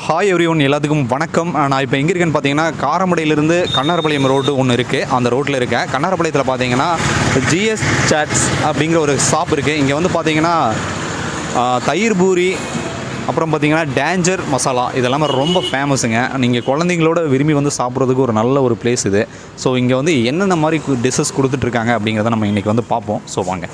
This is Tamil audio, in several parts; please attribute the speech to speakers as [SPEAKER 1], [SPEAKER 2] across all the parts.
[SPEAKER 1] ஹாய் எவ்ரிஒன், எல்லாத்துக்கும் வணக்கம். நான் இப்போ எங்கே இருக்கேன்னு பார்த்தீங்கன்னா, காரமடையிலிருந்து கண்ணாரபாளையம் ரோடு ஒன்று இருக்குது. அந்த ரோட்டில் இருக்கேன். கண்ணாரபாளையத்தில் பார்த்தீங்கன்னா ஜிஎஸ் சாட்ஸ் அப்படிங்கிற ஒரு ஷாப் இருக்குது. இங்கே வந்து பார்த்தீங்கன்னா தயிர் பூரி, அப்புறம் பார்த்தீங்கன்னா டேஞ்சர் மசாலா, இதெல்லாமே ரொம்ப ஃபேமஸுங்க. நீங்கள் குழந்தைங்களோட விரும்பி வந்து சாப்பிட்றதுக்கு ஒரு நல்ல ஒரு பிளேஸ் இது. ஸோ இங்கே வந்து என்னென்ன மாதிரி டிஷ்ஷஸ் கொடுத்துட்ருக்காங்க அப்படிங்கிறத நம்ம இன்றைக்கி வந்து பார்ப்போம். ஸோ வாங்க.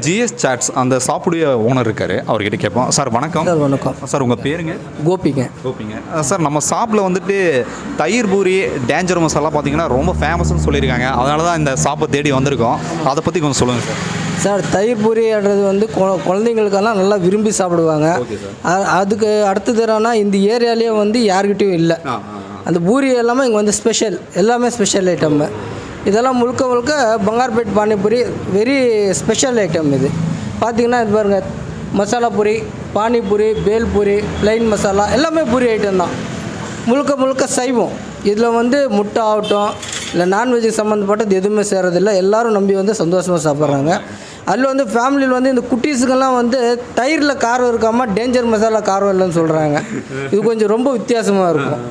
[SPEAKER 1] ஜிஎஸ் சாட்ஸ் அந்த ஷாப்புடைய ஓனர் இருக்கார், அவர்கிட்ட கேட்போம். சார் வணக்கம்.
[SPEAKER 2] சார் வணக்கம்.
[SPEAKER 1] சார் உங்கள் பேருங்க?
[SPEAKER 2] கோபிங்க.
[SPEAKER 1] சார் நம்ம ஷாப்பில் வந்துட்டு தயிர் பூரி டேஞ்சர் மசாலா பார்த்தீங்கன்னா ரொம்ப ஃபேமஸ்ன்னு சொல்லியிருக்காங்க, அதனால தான் இந்த ஷாப்பை தேடி வந்திருக்கோம். அதை பற்றி கொஞ்சம் சொல்லுங்கள் சார்.
[SPEAKER 2] சார் தயிர் பூரின்றது வந்து குழந்தைங்களுக்கெல்லாம் நல்லா விரும்பி சாப்பிடுவாங்க. அதுக்கு அடுத்த தரம்னா இந்த ஏரியாலேயே வந்து யார்கிட்டையும் இல்லை. அந்த பூரி எல்லாமே இங்கே வந்து ஸ்பெஷல், எல்லாமே ஸ்பெஷல் ஐட்டம். இதெல்லாம் முழுக்க முழுக்க Bangarpet panipuri very special item. இது பார்த்திங்கன்னா இது பாருங்கள், மசாலா பூரி, பானிபூரி, பேல்பூரி, ப்ளைன் மசாலா எல்லாமே பூரி ஐட்டம் தான். முழுக்க முழுக்க சைவம். இதில் வந்து முட்டை ஆகட்டும் இல்லை நான்வெஜ்ஜுக்கு சம்மந்தப்பட்டது எதுவுமே சேரதில்லை. எல்லோரும் நம்பி வந்து சந்தோஷமாக சாப்பிட்றாங்க. அதில் வந்து ஃபேமிலியில் வந்து இந்த குட்டீஸுக்கெல்லாம் வந்து தயிரில் காரம் இருக்காமல் டேஞ்சர் மசாலா காரம் இல்லைன்னு சொல்கிறாங்க. இது கொஞ்சம் ரொம்ப வித்தியாசமாக இருக்கும்.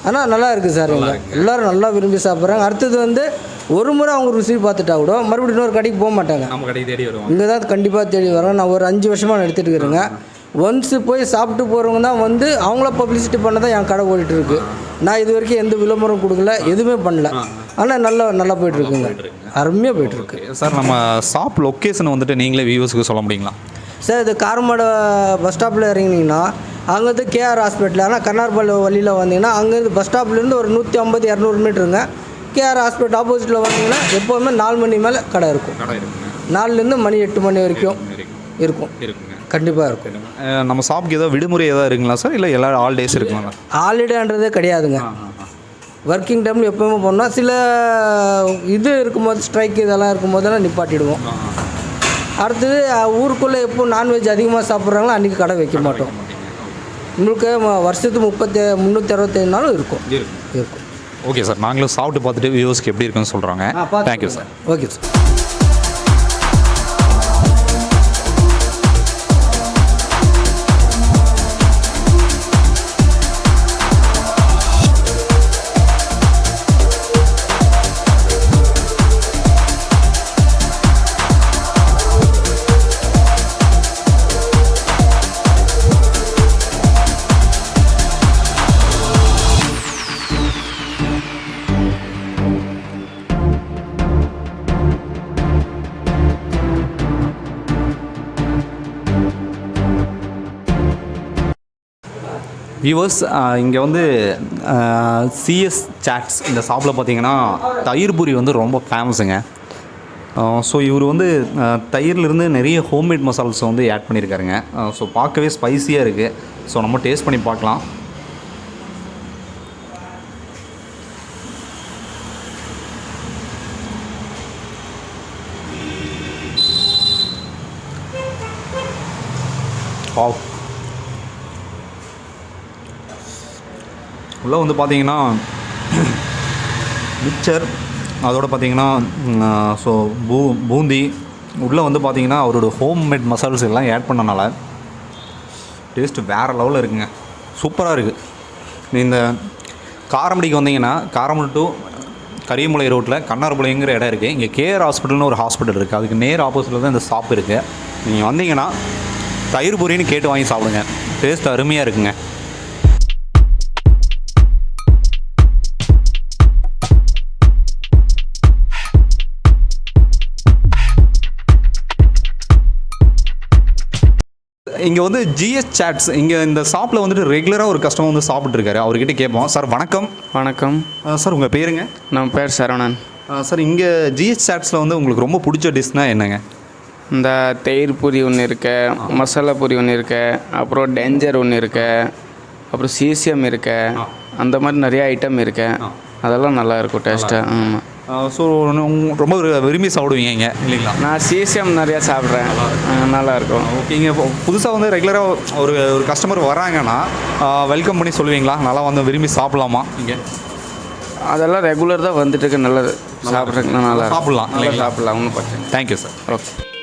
[SPEAKER 2] ஆனால் நல்லா இருக்குது சார். இங்கே எல்லோரும் நல்லா விரும்பி சாப்பிட்றாங்க. அடுத்தது வந்து ஒரு முறை அவங்க ருசி பார்த்துட்டா கூட மறுபடியும் இன்னொரு கடைக்கு போக மாட்டாங்க.
[SPEAKER 1] நம்ம கடைக்கு தேடி வருவோம்.
[SPEAKER 2] இங்கே தான் கண்டிப்பாக தேடி வரோம். நான் ஒரு 5 வருஷமாக நடத்திட்டு இருக்கிறேங்க. ஒன்ஸு போய் சாப்பிட்டு போகிறவங்க தான் வந்து அவங்கள பப்ளிசிட்டி பண்ண தான் என் கடை ஓடிட்டு இருக்கு. நான் இது வரைக்கும் எந்த விளம்பரம் கொடுக்கல, எதுவுமே பண்ணல. ஆனால் நல்லா போய்ட்டுருக்குங்க, அருமையாக போய்ட்டுருக்கு.
[SPEAKER 1] சார் நம்ம ஷாப் லொக்கேஷன் வந்துட்டு நீங்களே வியூவர்ஸுக்கு சொல்ல முடியுங்களா?
[SPEAKER 2] சார் இது காரமடை பஸ் ஸ்டாப்பில் இறங்கினீங்கன்னா அங்கேருந்து கேஆர் ஹாஸ்பிட்டல், ஆனால் கண்ணார்பாளைய வழியில் வந்தீங்கன்னா அங்கேருந்து பஸ் ஸ்டாப்லேருந்து ஒரு 150-200 மீட்டருங்க. கேஆர் ஹாஸ்பிட்டல் ஆப்போசிட்டில் வந்தீங்கன்னா எப்போவுமே 4 மணி மேலே கடை இருக்கும். 4லேருந்து மணி 8 மணி வரைக்கும் இருக்கும். கண்டிப்பாக இருக்கும்.
[SPEAKER 1] நம்ம ஷாப்புக்கு ஏதோ விடுமுறை ஏதாவது இருக்குங்களா சார், இல்லை எல்லா ஆல் டேஸ் இருக்குங்களா?
[SPEAKER 2] ஹாலிடேன்றதே கிடையாதுங்க. ஒர்க்கிங் டைமில் எப்போவுமே போனோம்னா சில இது இருக்கும்போது ஸ்ட்ரைக் இதெல்லாம் இருக்கும்போதெல்லாம் நிப்பாட்டிடுவோம். அடுத்தது ஊருக்குள்ளே எப்போ நான்வெஜ் அதிகமாக சாப்பிட்றாங்களோ அன்றைக்கி கடை வைக்க மாட்டோம். உங்களுக்கு வருஷத்துக்கு 365 நாளும் இருக்கும்.
[SPEAKER 1] ஓகே சார், நாங்களும் சாப்பிட்டு பார்த்துட்டு வியூவர்ஸ்க்கு எப்படி இருக்குன்னு சொல்கிறாங்க. Thank you sir.
[SPEAKER 2] Okay sir.
[SPEAKER 1] Viewers, இங்கே வந்து சிஎஸ் சாட்ஸ் இந்த ஷாப்பில் பார்த்தீங்கன்னா தயிர் பூரி வந்து ரொம்ப ஃபேமஸுங்க. ஸோ இவர் வந்து தயிர்லேருந்து நிறைய ஹோம்மேட் மசாலாஸ் வந்து ஆட் பண்ணியிருக்காருங்க. ஸோ பார்க்கவே ஸ்பைஸியாக இருக்குது. ஸோ நம்ம டேஸ்ட் பண்ணி பார்க்கலாம். உள்ளே வந்து பார்த்தீங்கன்னா மிக்சர், அதோடு பார்த்தீங்கன்னா ஸோ பூந்தி உள்ளே வந்து பார்த்தீங்கன்னா அவரோட ஹோம்மேட் மசால்ஸ் எல்லாம் ஆட் பண்ணனால டேஸ்ட்டு வேறு லெவலில் இருக்குங்க. சூப்பராக இருக்குது. இந்த காரமடைக்கு வந்தீங்கன்னா காரமடை டு கரியமுலை ரோட்டில் கண்ணார்பாளையங்கிற இடம் இருக்குது. இங்கே கேஆர் ஹாஸ்பிட்டல்னு ஒரு ஹாஸ்பிட்டல் இருக்குது. அதுக்கு நேர் ஆப்போசிட்டில் தான் இந்த ஷாப் இருக்குது. நீங்கள் வந்தீங்கன்னா தயிர் பூரின்னு கேட்டு வாங்கி சாப்பிடுங்க. டேஸ்ட் அருமையாக இருக்குங்க. இங்கே வந்து ஜிஎஸ் சாட்ஸ் இங்கே இந்த ஷாப்பில் வந்துட்டு ரெகுலராக ஒரு கஸ்டமர் வந்து சாப்பிட்ருக்காரு, அவர்கிட்ட கேட்போம். சார் வணக்கம்.
[SPEAKER 3] வணக்கம்
[SPEAKER 1] சார், உங்கள் பேருங்க?
[SPEAKER 3] நம்ம பேர் சரவணன்.
[SPEAKER 1] சார், இங்கே ஜிஎஸ் சாட்ஸில் வந்து உங்களுக்கு ரொம்ப பிடிச்ச டிஷ்னால் என்னங்க?
[SPEAKER 3] இந்த தயிர் பூரி ஒன்று இருக்கு, மசாலா பூரி ஒன்று இருக்கு, அப்புறம் டேஞ்சர் ஒன்று இருக்கு, அப்புறம் சீசியம் இருக்கு, அந்த மாதிரி நிறைய ஐட்டம் இருக்கு. அதெல்லாம் நல்லா இருக்கும் டேஸ்ட்டாக. ஆமாம்.
[SPEAKER 1] ஸோ ரொம்ப விரும்பி சாப்பிடுவீங்க இங்கே இல்லைங்களா?
[SPEAKER 3] நான் சீசியம் நிறையா சாப்பிட்றேன், நல்லாயிருக்கும்.
[SPEAKER 1] ஓகே, இங்கே புதுசாக வந்து ரெகுலராக ஒரு கஸ்டமர் வராங்கன்னா வெல்கம் பண்ணி சொல்லுவீங்களா? நல்லா வந்து விரும்பி சாப்பிட்லாமா இங்கே?
[SPEAKER 3] அதெல்லாம் ரெகுலர் தான் வந்துட்டுருக்கு. நல்லது சாப்பிட்றதுக்கு நல்லா
[SPEAKER 1] சாப்பிட்லாம்,
[SPEAKER 3] சாப்பிட்லாம், ஒன்றும் பிரச்சனை.
[SPEAKER 1] Thank you sir.
[SPEAKER 3] ஓகே.